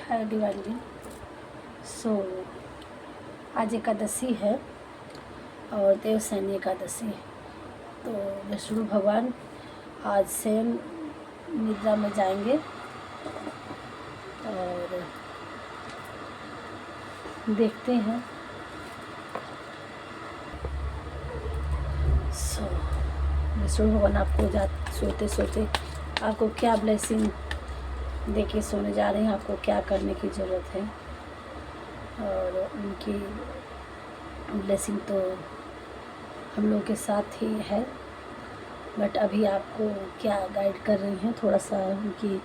है दिवाली। सो आज एकादशी है और देवशयनी एकादशी। तो विष्णु भगवान आज से निद्रा में जाएंगे और देखते हैं। सो विष्णु भगवान आपको सोते सोते आपको क्या ब्लेसिंग दे के सोने जा रहे हैं, आपको क्या करने की ज़रूरत है। और उनकी ब्लेसिंग तो हम लोग के साथ ही है, बट अभी आपको क्या गाइड कर रही हैं, थोड़ा सा उनकी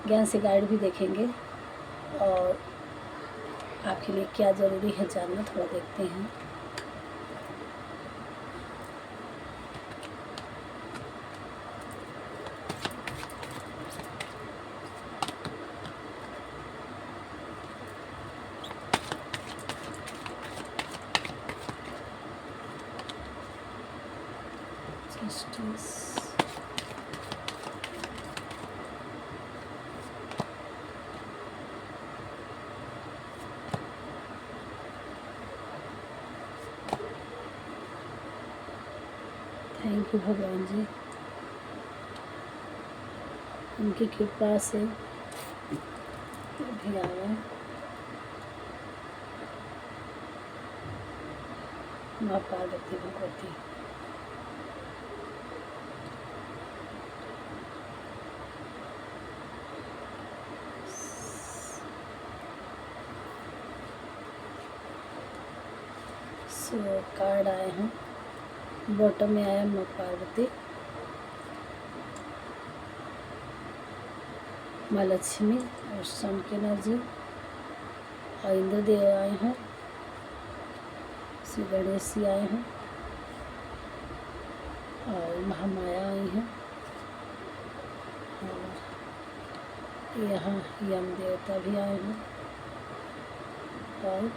ज्ञान से गाइड भी देखेंगे और आपके लिए क्या ज़रूरी है जानना, थोड़ा देखते हैं। थैंक यू भगवान जी, उनकी कृपा से भी आ गए। माँ पार्वती भगवती कार्ड आए हैं। बॉटम में आया माँ पार्वती, माँ लक्ष्मी और सन की एनर्जी और इंद्रदेव आए हैं, श्री गणेश जी आए हैं और महामाया आई हैं और यहाँ यम देवता भी आए हैं और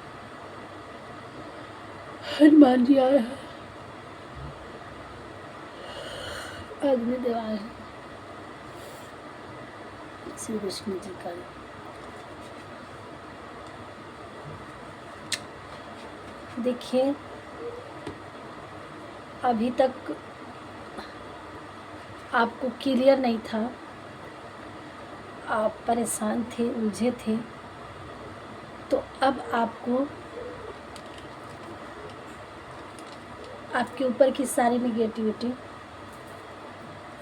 हनुमान जी आए हैं, अग्नि देव आए हैं, श्री विष्णु जी का। देखिए, अभी तक आपको क्लियर नहीं था, आप परेशान थे, उलझे थे, तो अब आपको आपके ऊपर की सारी नेगेटिविटी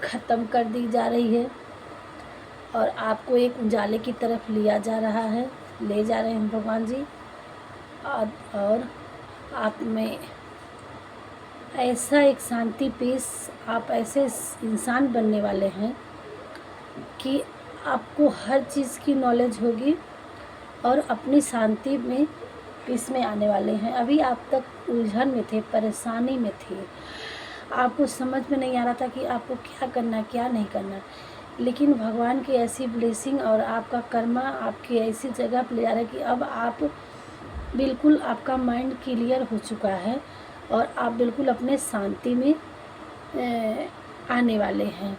ख़त्म कर दी जा रही है और आपको एक उजाले की तरफ लिया जा रहा है, ले जा रहे हैं भगवान जी। और आप में ऐसा एक शांति पीस, आप ऐसे इंसान बनने वाले हैं कि आपको हर चीज़ की नॉलेज होगी और अपनी शांति में पीस में आने वाले हैं। अभी आप तक उलझन में थे, परेशानी में थे, आपको समझ में नहीं आ रहा था कि आपको क्या करना क्या नहीं करना, लेकिन भगवान की ऐसी ब्लेसिंग और आपका कर्मा आपकी ऐसी जगह पर ले जा रहा है कि अब आप बिल्कुल, आपका माइंड क्लियर हो चुका है और आप बिल्कुल अपने शांति में आने वाले हैं।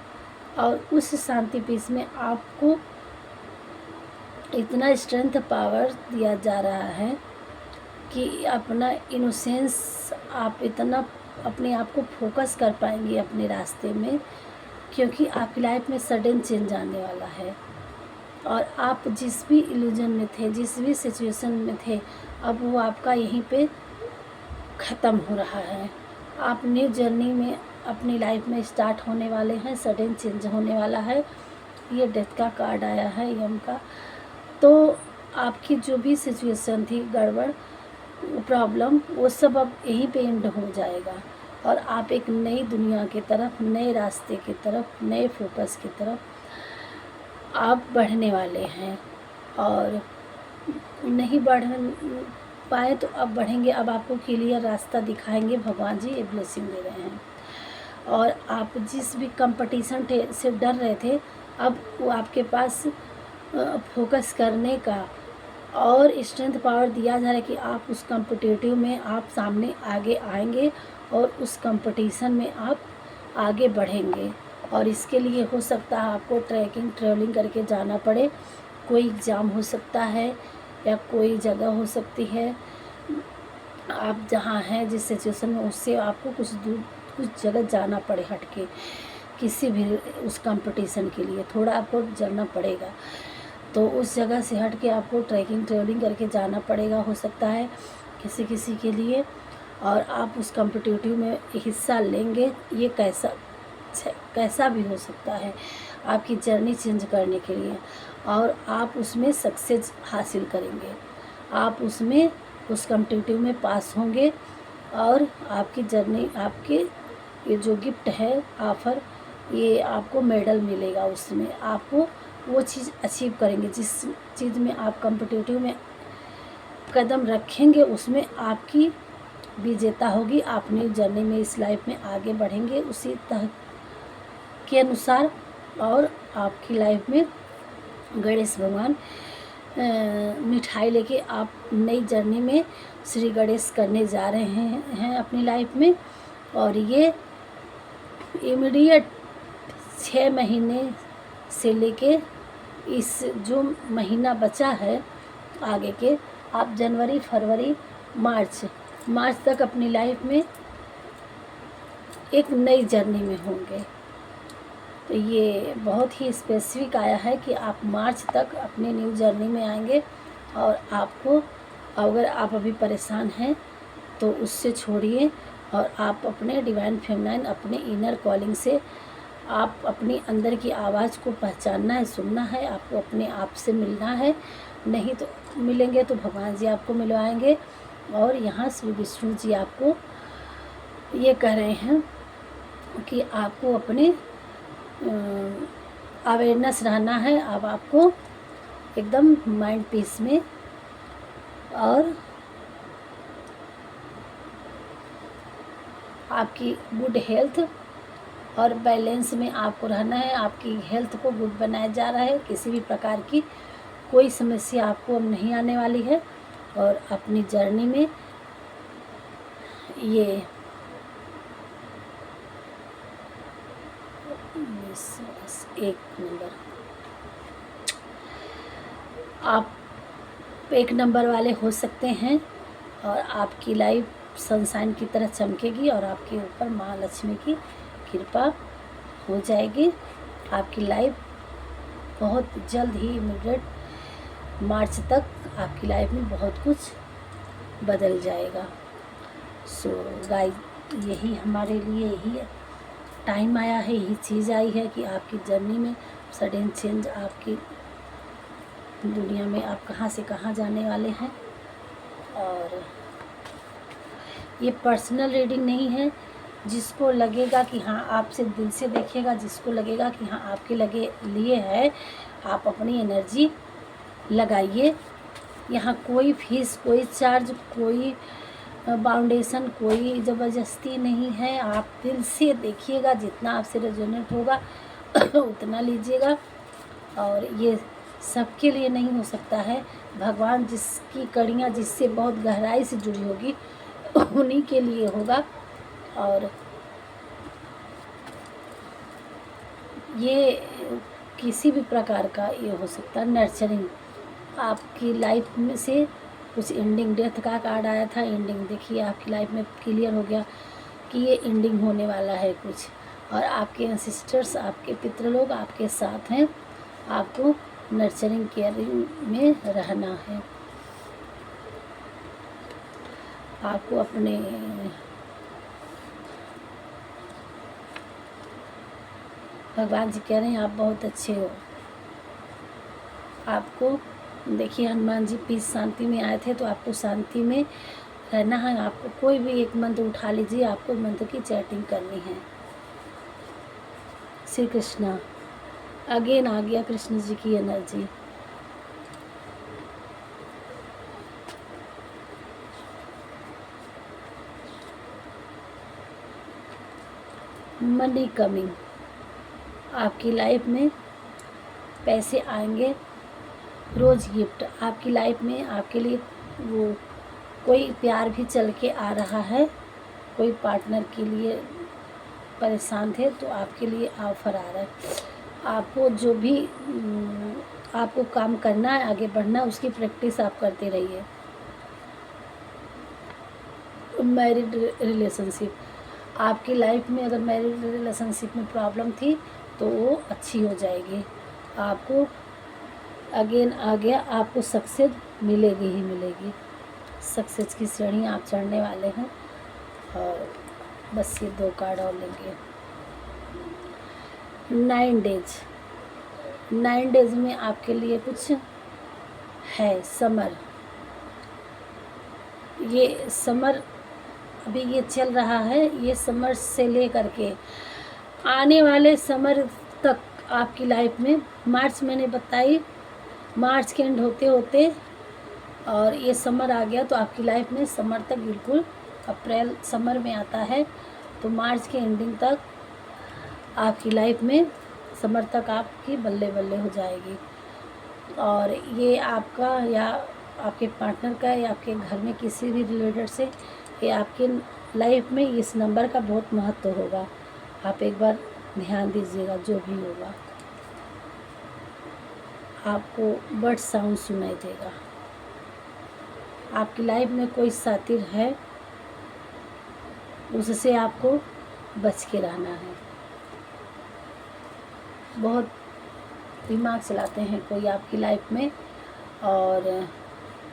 और उस शांति पीस में आपको इतना स्ट्रेंथ पावर दिया जा रहा है कि अपना इनोसेंस, आप इतना अपने आप को फोकस कर पाएंगे अपने रास्ते में, क्योंकि आपकी लाइफ में सडन चेंज आने वाला है। और आप जिस भी इल्यूजन में थे, जिस भी सिचुएशन में थे, अब वो आपका यहीं पे ख़त्म हो रहा है। आप न्यू जर्नी में अपनी लाइफ में स्टार्ट होने वाले हैं, सडन चेंज होने वाला है। ये डेथ का कार्ड आया है, यम का। तो आपकी जो भी सिचुएशन थी, गड़बड़, प्रॉब्लम, वो सब अब यहीं पे एंड हो जाएगा और आप एक नई दुनिया की तरफ, नए रास्ते की तरफ, नए फोकस की तरफ आप बढ़ने वाले हैं। और नहीं बढ़ पाए तो अब बढ़ेंगे, अब आपको क्लियर रास्ता दिखाएंगे भगवान जी, ये ब्लेसिंग दे रहे हैं। और आप जिस भी कंपटीशन से डर रहे थे, अब वो आपके पास फोकस करने का और स्ट्रेंथ पावर दिया जा रहा है कि आप उस कॉम्पिटिटिव में आप सामने आगे आएंगे और उस कंपटीशन में आप आगे बढ़ेंगे। और इसके लिए हो सकता है आपको ट्रैवलिंग करके जाना पड़े, कोई एग्ज़ाम हो सकता है या कोई जगह हो सकती है, आप जहाँ हैं जिस सिचुएशन में, उससे आपको कुछ जगह जाना पड़े हट के, किसी भी उस कंपटीशन के लिए थोड़ा आपको चलना पड़ेगा। तो उस जगह से हट के आपको ट्रैवलिंग करके जाना पड़ेगा, हो सकता है किसी किसी के लिए, और आप उस कॉम्पिटिटिव में हिस्सा लेंगे। ये कैसा भी हो सकता है आपकी जर्नी चेंज करने के लिए, और आप उसमें सक्सेस हासिल करेंगे, आप उसमें उस कॉम्पिटिटिव में पास होंगे, और आपकी जर्नी, आपके ये जो गिफ्ट है ऑफ़र, ये आपको मेडल मिलेगा, उसमें आपको वो चीज़ अचीव करेंगे। जिस चीज़ में आप कॉम्पिटिटिव में कदम रखेंगे उसमें आपकी विजेता होगी। आप अपनी जर्नी में, इस लाइफ में आगे बढ़ेंगे उसी तरह के अनुसार, और आपकी लाइफ में गणेश भगवान मिठाई लेके आप नई जर्नी में श्री गणेश करने जा रहे हैं अपनी लाइफ में। और ये इमीडिएट 6 महीने से लेके इस जो महीना बचा है आगे के, आप जनवरी, फरवरी, मार्च तक अपनी लाइफ में एक नई जर्नी में होंगे। तो ये बहुत ही स्पेसिफिक आया है कि आप मार्च तक अपनी न्यू जर्नी में आएंगे, और आपको, अगर आप अभी परेशान हैं तो उससे छोड़िए, और आप अपने डिवाइन फेमिनाइन, अपने इनर कॉलिंग से आप अपनी अंदर की आवाज़ को पहचानना है, सुनना है, आपको अपने आप से मिलना है। नहीं तो मिलेंगे तो भगवान जी आपको मिलवाएंगे, और यहाँ श्री विष्णु जी आपको ये कह रहे हैं कि आपको अपने अवेयरनेस रहना है। अब आपको एकदम माइंड पीस में और आपकी गुड हेल्थ और बैलेंस में आपको रहना है। आपकी हेल्थ को गुड बनाया जा रहा है, किसी भी प्रकार की कोई समस्या आपको अब नहीं आने वाली है। और अपनी जर्नी में ये एक नंबर, आप एक नंबर वाले हो सकते हैं, और आपकी लाइफ सनशाइन की तरह चमकेगी, और आपके ऊपर माँ लक्ष्मी की कृपा हो जाएगी। आपकी लाइफ बहुत जल्द ही, इमीडिएट मार्च तक आपकी लाइफ में बहुत कुछ बदल जाएगा। सो गाइस, यही हमारे लिए यही टाइम आया है, यही चीज़ आई है कि आपकी जर्नी में सडन चेंज, आपकी दुनिया में आप कहाँ से कहाँ जाने वाले हैं। और ये पर्सनल रीडिंग नहीं है। जिसको लगेगा कि हाँ, आपसे दिल से देखिएगा, जिसको लगेगा कि हाँ आपके लिए है, आप अपनी एनर्जी लगाइए। यहाँ कोई फीस, कोई चार्ज, कोई बाउंडेशन, कोई ज़बरदस्ती नहीं है। आप दिल से देखिएगा, जितना आपसे रेजोनेट होगा उतना लीजिएगा। और ये सबके लिए नहीं हो सकता है। भगवान जिसकी कड़ियाँ जिससे बहुत गहराई से जुड़ी होगी उन्हीं के लिए होगा। और ये किसी भी प्रकार का ये हो सकता है। नर्चरिंग, आपकी लाइफ में से कुछ एंडिंग, डेथ का कार्ड आया था, एंडिंग देखिए आपकी लाइफ में क्लियर हो गया कि ये एंडिंग होने वाला है कुछ। और आपके एंसेस्टर्स, आपके पितृलोग आपके साथ हैं। आपको नर्चरिंग, केयरिंग में रहना है। आपको अपने भगवान जी कह रहे हैं आप बहुत अच्छे हो। आपको देखिए, हनुमान जी पीस शांति में आए थे, तो आपको शांति में रहना है। आपको कोई भी एक मंत्र उठा लीजिए, आपको मंत्र की चैटिंग करनी है। श्री कृष्णा, अगेन आ गया कृष्ण जी की एनर्जी। मनी कमिंग, आपकी लाइफ में पैसे आएंगे, रोज़ गिफ्ट आपकी लाइफ में। आपके लिए वो कोई प्यार भी चल के आ रहा है। कोई पार्टनर के लिए परेशान थे तो आपके लिए ऑफ़र आ रहा है। आपको जो भी आपको काम करना है, आगे बढ़ना है, उसकी प्रैक्टिस आप करते रहिए। मैरिड रिलेशनशिप, आपकी लाइफ में अगर मैरिड रिलेशनशिप में प्रॉब्लम थी तो वो अच्छी हो जाएगी। आपको अगेन आगे आपको सक्सेस मिलेगी ही मिलेगी। सक्सेस की सीढ़ी आप चढ़ने वाले हैं। और बस ये 2 कार्ड और लेंगे। 9 डेज में आपके लिए कुछ है। समर, ये समर अभी ये चल रहा है, ये समर से लेकर के आने वाले समर तक आपकी लाइफ में, मार्च मैंने बताई, मार्च के एंड होते होते और ये समर आ गया तो आपकी लाइफ में समर तक, बिल्कुल अप्रैल समर में आता है तो मार्च के एंडिंग तक आपकी लाइफ में, समर तक आपकी बल्ले बल्ले हो जाएगी। और ये आपका या आपके पार्टनर का या आपके घर में किसी भी रिलेटेड से, ये आपके लाइफ में इस नंबर का बहुत महत्व होगा। आप एक बार ध्यान दीजिएगा, जो भी होगा आपको बर्ड साउंड सुनाई देगा। आपकी लाइफ में कोई साथी है, उससे आपको बच के रहना है। बहुत दिमाग चलाते हैं कोई आपकी लाइफ में, और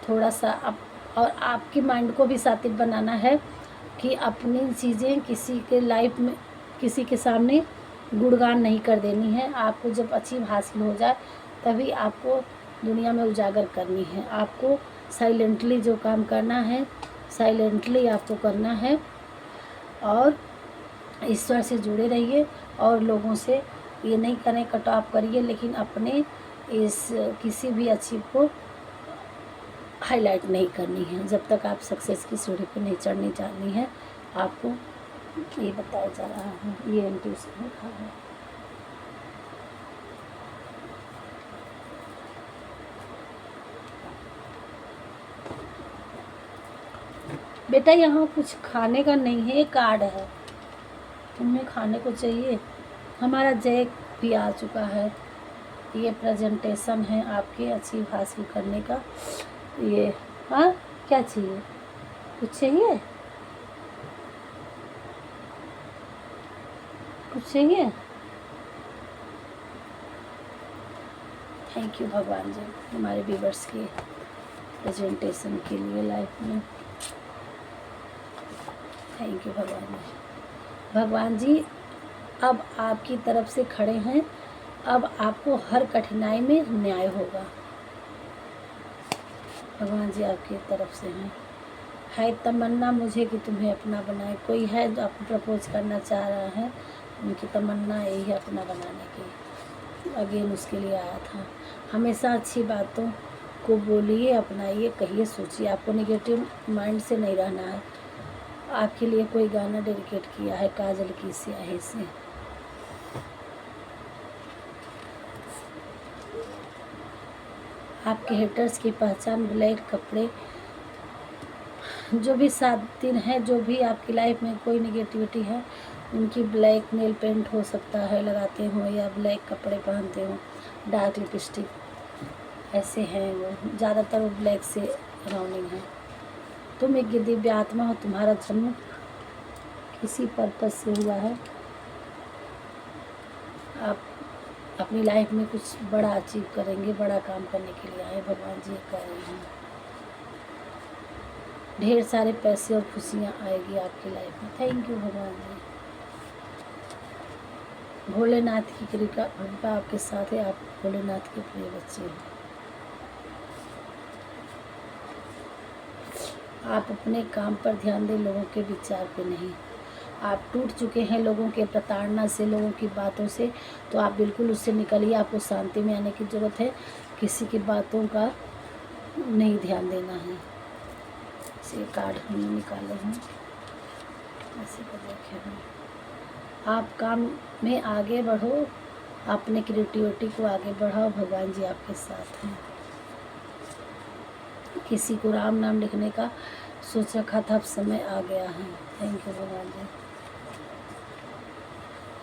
थोड़ा सा और आपकी माइंड को भी साथी बनाना है कि अपनी चीज़ें किसी के लाइफ में, किसी के सामने गुणगान नहीं कर देनी है। आपको जब अचीव हासिल हो जाए तभी आपको दुनिया में उजागर करनी है। आपको साइलेंटली जो काम करना है, साइलेंटली आपको करना है। और ईश्वर से जुड़े रहिए और लोगों से ये नहीं करें कट ऑफ करिए, लेकिन अपने इस किसी भी अचीव को हाईलाइट नहीं करनी है। जब तक आप सक्सेस की सीढ़ी पर नहीं चढ़नी चाहनी है, आपको ये बताया जा रहा है। ये एंटी उसमें लिखा है। बेटा यहाँ कुछ खाने का नहीं है, ये कार्ड है, तुम्हें खाने को चाहिए। हमारा जैक भी आ चुका है। ये प्रेजेंटेशन है आपके अचीव हासिल करने का। ये हाँ, क्या चाहिए? कुछ चाहिए? कुछ चाहिए? थैंक यू भगवान जी हमारे व्यूवर्स के प्रेजेंटेशन के लिए लाइफ में। थैंक यू भगवान जी। भगवान जी अब आपकी तरफ से खड़े हैं, अब आपको हर कठिनाई में न्याय होगा। भगवान जी आपकी तरफ से हैं। है तमन्ना मुझे कि तुम्हें अपना बनाए। कोई है जो आपको प्रपोज करना चाह रहा है, उनकी तमन्ना यही है अपना बनाने की। अगेन उसके लिए आया था। हमेशा अच्छी बातों को बोलिए, अपनाइए, कहिए, सोचिए। आपको नेगेटिव माइंड से नहीं रहना है। आपके लिए कोई गाना डेडिकेट किया है काजल की स्याही से। आपके हेटर्स की पहचान ब्लैक कपड़े, जो भी साथी हैं, जो भी आपकी लाइफ में कोई निगेटिविटी है, उनकी ब्लैक नेल पेंट हो सकता है लगाते हो, या ब्लैक कपड़े पहनते हो, डार्क लिपस्टिक, ऐसे हैं वो, ज़्यादातर वो ब्लैक से राउंडिंग है। तुम एक दिव्य आत्मा हो, तुम्हारा जन्म किसी पर्पस से हुआ है। आप अपनी लाइफ में कुछ बड़ा अचीव करेंगे, बड़ा काम करने के लिए आए, भगवान जी कह रहे हैं। ढेर सारे पैसे और खुशियाँ आएगी आपकी लाइफ में। थैंक यू भगवान जी। भोलेनाथ की कृपा आपके साथ है। आप भोलेनाथ के प्रिय बच्चे हैं। आप अपने काम पर ध्यान दें, लोगों के विचार पे नहीं। आप टूट चुके हैं लोगों के प्रताड़ना से, लोगों की बातों से, तो आप बिल्कुल उससे निकलिए। आपको शांति में आने की ज़रूरत है। किसी की बातों का नहीं ध्यान देना है। इसे कार्ड हमने निकाले हैं, ऐसे को देखें। आप काम में आगे बढ़ो, अपने क्रिएटिविटी को आगे बढ़ाओ, भगवान जी आपके साथ हैं। किसी को राम नाम लिखने का सोच रखा था, अब समय आ गया है। थैंक यू भगवान जी।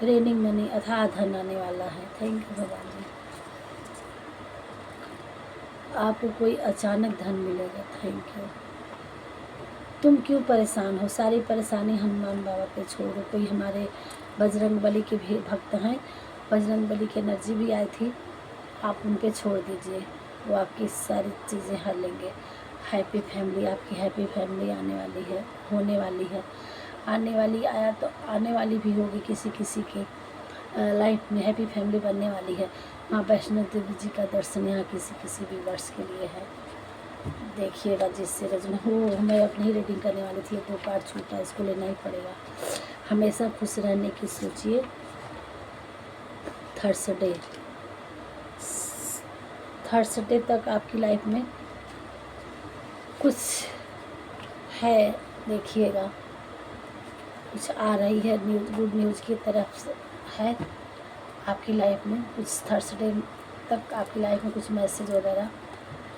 रेनिंग मनी, अथाह धन आने वाला है। थैंक यू भगवान जी। आपको कोई अचानक धन मिलेगा। Thank you. तुम क्यों परेशान हो? सारी परेशानी हनुमान बाबा पे छोड़ो। कोई हमारे बजरंग बली के भी भक्त हैं, बजरंग बली की एनर्जी भी आई थी, आप उन पे छोड़ दीजिए, वो आपकी सारी चीज़ें हल लेंगे। हैप्पी फैमिली, आपकी हैप्पी फैमिली आने वाली है, होने वाली है, आने वाली, आया तो आने वाली भी होगी किसी किसी की लाइफ में हैप्पी फैमिली बनने वाली है। माँ वैष्णो देवी जी का दर्शन यहाँ किसी किसी भी वर्ष के लिए है। देखिएगा जिससे रजन हो। मैं अपनी ही रीडिंग करने वाली थी, 2 कार्ड छूटा, इसको लेना ही पड़ेगा। हमेशा खुश रहने की सोचिए। थर्सडे तक आपकी लाइफ में कुछ है, देखिएगा कुछ आ रही है न्यूज़, गुड न्यूज़ की तरफ से है आपकी लाइफ में। कुछ थर्सडे तक आपकी लाइफ में कुछ मैसेज वगैरह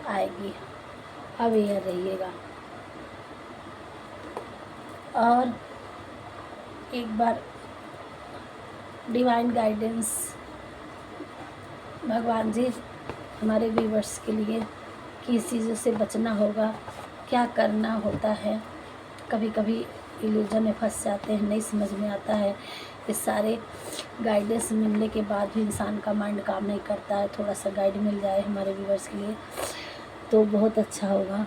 आएगी, अवेयर रहिएगा। और एक बार डिवाइन गाइडेंस भगवान जी हमारे व्यूवर्स के लिए किस चीज़ों से बचना होगा, क्या करना होता है। कभी कभी इल्यूजन में फंस जाते हैं, नहीं समझ में आता है। इस सारे गाइडेंस मिलने के बाद भी इंसान का माइंड काम नहीं करता है। थोड़ा सा गाइड मिल जाए हमारे व्यूवर्स के लिए तो बहुत अच्छा होगा।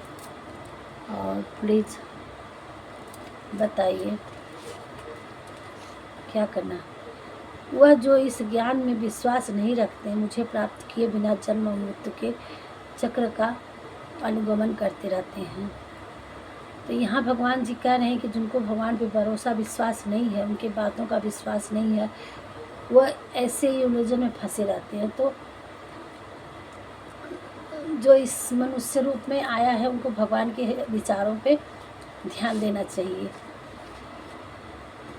और प्लीज़ बताइए क्या करना। वह जो इस ज्ञान में विश्वास नहीं रखते, मुझे प्राप्त किए बिना जन्म और मृत्यु के चक्र का अनुगमन करते रहते हैं। तो यहाँ भगवान जी कह रहे हैं कि जिनको भगवान पे भरोसा विश्वास नहीं है, उनके बातों का विश्वास नहीं है, वह ऐसे ही इल्यूजन में फंसे रहते हैं। तो जो इस मनुष्य रूप में आया है उनको भगवान के विचारों पे ध्यान देना चाहिए।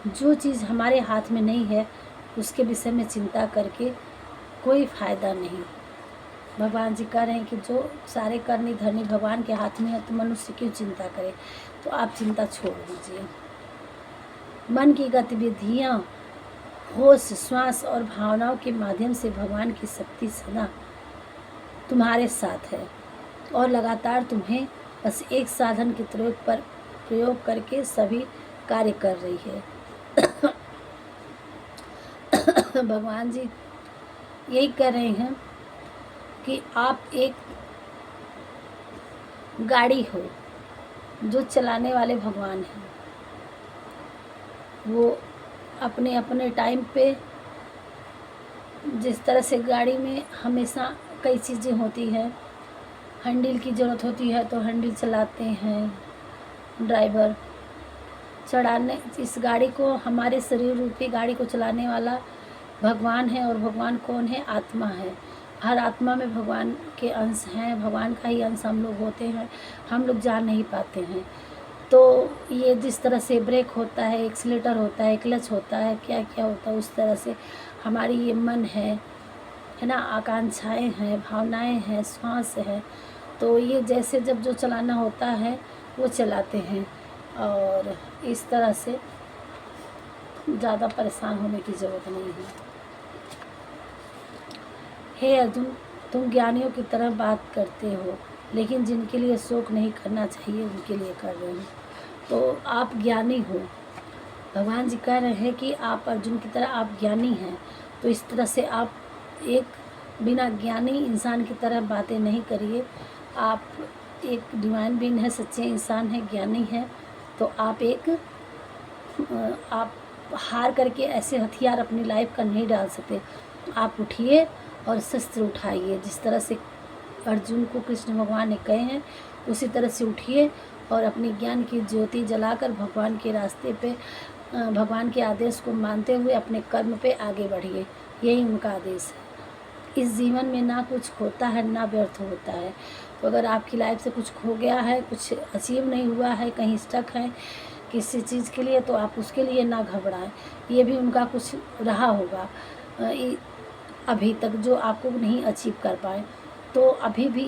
जो चीज़ हमारे हाथ में नहीं है उसके विषय में चिंता करके कोई फ़ायदा नहीं। भगवान जी कह रहे हैं कि जो सारे करनी धरनी भगवान के हाथ में है तो मनुष्य क्यों चिंता करे। तो आप चिंता छोड़ दीजिए। मन की गतिविधियाँ, होश, श्वास और भावनाओं के माध्यम से भगवान की शक्ति सदा तुम्हारे साथ है और लगातार तुम्हें बस एक साधन के प्रयोग करके सभी कार्य कर रही है। भगवान जी यही कह रहे हैं कि आप एक गाड़ी हो, जो चलाने वाले भगवान हैं। वो अपने अपने टाइम पे, जिस तरह से गाड़ी में हमेशा कई चीज़ें होती हैं, हैंडल की ज़रूरत होती है तो हैंडल चलाते हैं ड्राइवर, चढ़ाने इस गाड़ी को, हमारे शरीर रूपी गाड़ी को चलाने वाला भगवान है। और भगवान कौन है? आत्मा है। हर आत्मा में भगवान के अंश हैं, भगवान का ही अंश हम लोग होते हैं, हम लोग जान नहीं पाते हैं। तो ये जिस तरह से ब्रेक होता है, एक्सीलेटर होता है, क्लच होता है, क्या क्या होता है, उस तरह से हमारी ये मन है ना, आकांक्षाएं हैं, भावनाएं हैं, श्वास है। तो ये जैसे जब जो चलाना होता है वो चलाते हैं। और इस तरह से ज़्यादा परेशान होने की ज़रूरत नहीं है। हे अर्जुन, तुम ज्ञानियों की तरह बात करते हो, लेकिन जिनके लिए शोक नहीं करना चाहिए उनके लिए कर रहे हो। तो आप ज्ञानी हो। भगवान जी कह रहे हैं कि आप अर्जुन की तरह आप ज्ञानी हैं। तो इस तरह से आप एक बिना ज्ञानी इंसान की तरह बातें नहीं करिए। आप एक डिवाइन बीइंग है, सच्चे इंसान है, ज्ञानी है। तो आप हार करके ऐसे हथियार अपनी लाइफ का नहीं डाल सकते। आप उठिए और शस्त्र उठाइए। जिस तरह से अर्जुन को कृष्ण भगवान ने कहे हैं, उसी तरह से उठिए और अपनी ज्ञान की ज्योति जलाकर भगवान के रास्ते पे, भगवान के आदेश को मानते हुए अपने कर्म पे आगे बढ़िए। यही उनका आदेश है। इस जीवन में ना कुछ खोता है ना व्यर्थ होता है। तो अगर आपकी लाइफ से कुछ खो गया है, कुछ अचीव नहीं हुआ है, कहीं स्टक है किसी चीज़ के लिए, तो आप उसके लिए ना घबराएं। ये भी उनका कुछ रहा होगा अभी तक जो आपको नहीं अचीव कर पाए। तो अभी भी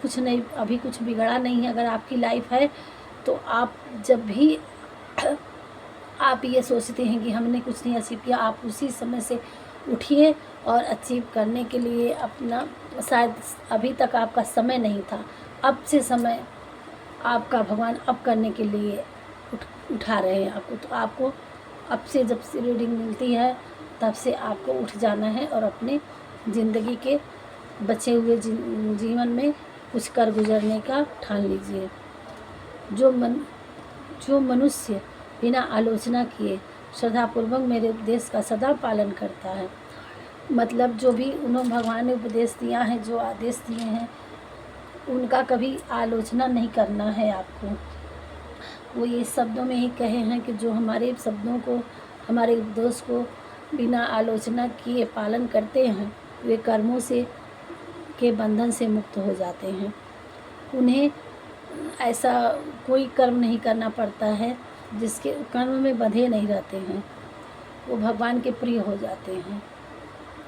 कुछ नहीं, अभी कुछ बिगड़ा नहीं है। अगर आपकी लाइफ है तो आप जब भी आप ये सोचते हैं कि हमने कुछ नहीं अचीव किया, आप उसी समय से उठिए और अचीव करने के लिए अपना, शायद अभी तक आपका समय नहीं था, अब से समय आपका भगवान अब करने के लिए उठा रहे हैं आपको। तो आपको अब से, जब से रीडिंग मिलती है तब से आपको उठ जाना है और अपने ज़िंदगी के बचे हुए जीवन में कुछ कर गुजरने का ठान लीजिए। जो मनुष्य बिना आलोचना किए श्रद्धापूर्वक मेरे उपदेश का सदा पालन करता है, मतलब जो भी उन्होंने भगवान ने उपदेश दिया है, जो आदेश दिए हैं, उनका कभी आलोचना नहीं करना है आपको। वो ये शब्दों में ही कहे हैं कि जो हमारे शब्दों को, हमारे उपदेश को बिना आलोचना किए पालन करते हैं, वे कर्मों से के बंधन से मुक्त हो जाते हैं। उन्हें ऐसा कोई कर्म नहीं करना पड़ता है जिसके कर्म में बंधे नहीं रहते हैं, वो भगवान के प्रिय हो जाते हैं।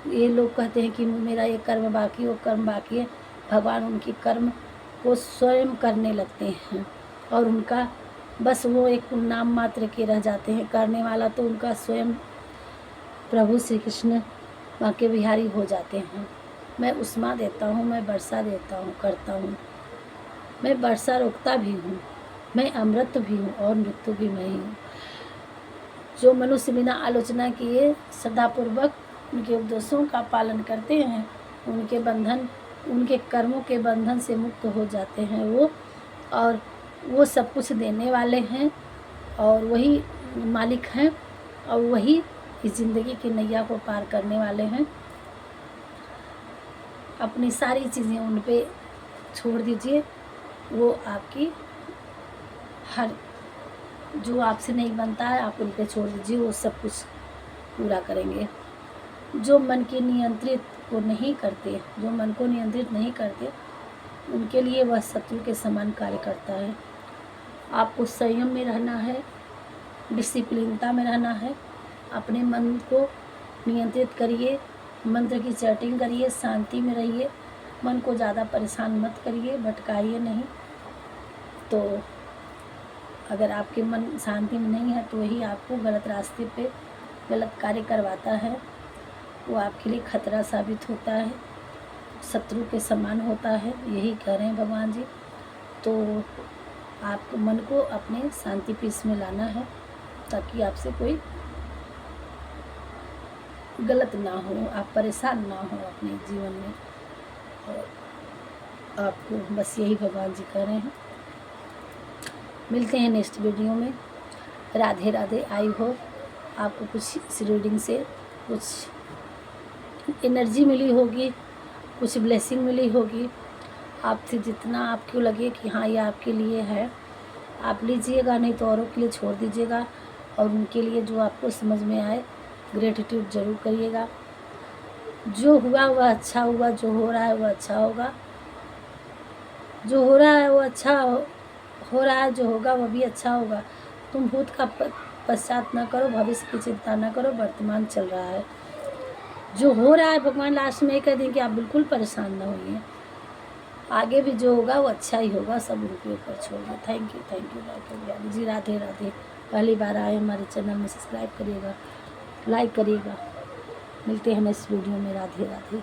ये लोग कहते हैं कि मेरा ये कर्म बाकी, वो कर्म बाकी है, भगवान उनकी कर्म को स्वयं करने लगते हैं और उनका बस वो एक नाम मात्र के रह जाते हैं। करने वाला तो उनका स्वयं प्रभु श्री कृष्ण बांके बिहारी हो जाते हैं। मैं उष्मा देता हूँ, मैं वर्षा देता हूँ, करता हूँ, मैं वर्षा रोकता भी हूँ, मैं अमृत भी हूँ और मृत्यु भी मैं ही हूँ। जो मनुष्य बिना आलोचना किए श्रद्धापूर्वक उनके उपदेशों का पालन करते हैं, उनके बंधन, उनके कर्मों के बंधन से मुक्त हो जाते हैं वो, और वो सब कुछ देने वाले हैं और वही मालिक हैं और वही इस ज़िंदगी की नैया को पार करने वाले हैं। अपनी सारी चीज़ें उन पे छोड़ दीजिए, वो आपकी हर जो आपसे नहीं बनता है आप उन पे छोड़ दीजिए, वो सब कुछ पूरा करेंगे। जो मन के नियंत्रित को नहीं करते, जो मन को नियंत्रित नहीं करते, उनके लिए वह शत्रु के समान कार्य करता है। आपको संयम में रहना है, डिसिप्लिनता में रहना है। अपने मन को नियंत्रित करिए, मंत्र की चैटिंग करिए, शांति में रहिए, मन को ज़्यादा परेशान मत करिए, भटकाइए नहीं। तो अगर आपके मन शांति में नहीं है तो वही आपको गलत रास्ते पे गलत कार्य करवाता है, वो आपके लिए खतरा साबित होता है, शत्रु के समान होता है, यही कह रहे हैं भगवान जी। तो आपको मन को अपने शांति पीस में लाना है ताकि आपसे कोई गलत ना हो, आप परेशान ना हो अपने जीवन में। और आपको बस यही भगवान जी कह रहे हैं। मिलते हैं नेक्स्ट वीडियो में। राधे राधे। आई होप आपको कुछ इस रीडिंग से कुछ एनर्जी मिली होगी, कुछ ब्लेसिंग मिली होगी। आपसे जितना आपको लगे कि हाँ ये आपके लिए है आप लीजिएगा, नहीं तो औरों के लिए छोड़ दीजिएगा। और उनके लिए जो आपको समझ में आए ग्रेटिट्यूड ज़रूर करिएगा। जो हुआ वह अच्छा हुआ, जो हो रहा है वह अच्छा होगा, जो हो रहा है वो अच्छा हो रहा है, जो होगा वह भी अच्छा होगा। तुम भूत का पश्चात न करो, भविष्य की चिंता न करो, वर्तमान चल रहा है। जो हो रहा है भगवान लास्ट में कह दें कि आप बिल्कुल परेशान न होइए, आगे भी जो होगा वो अच्छा ही होगा, सब उनके ऊपर छोड़ दो। थैंक यू बाकी जी। राधे राधे। पहली बार आए हमारे चैनल में सब्सक्राइब करिएगा, लाइक करिएगा। मिलते हैं नेक्स्ट वीडियो में। राधे राधे।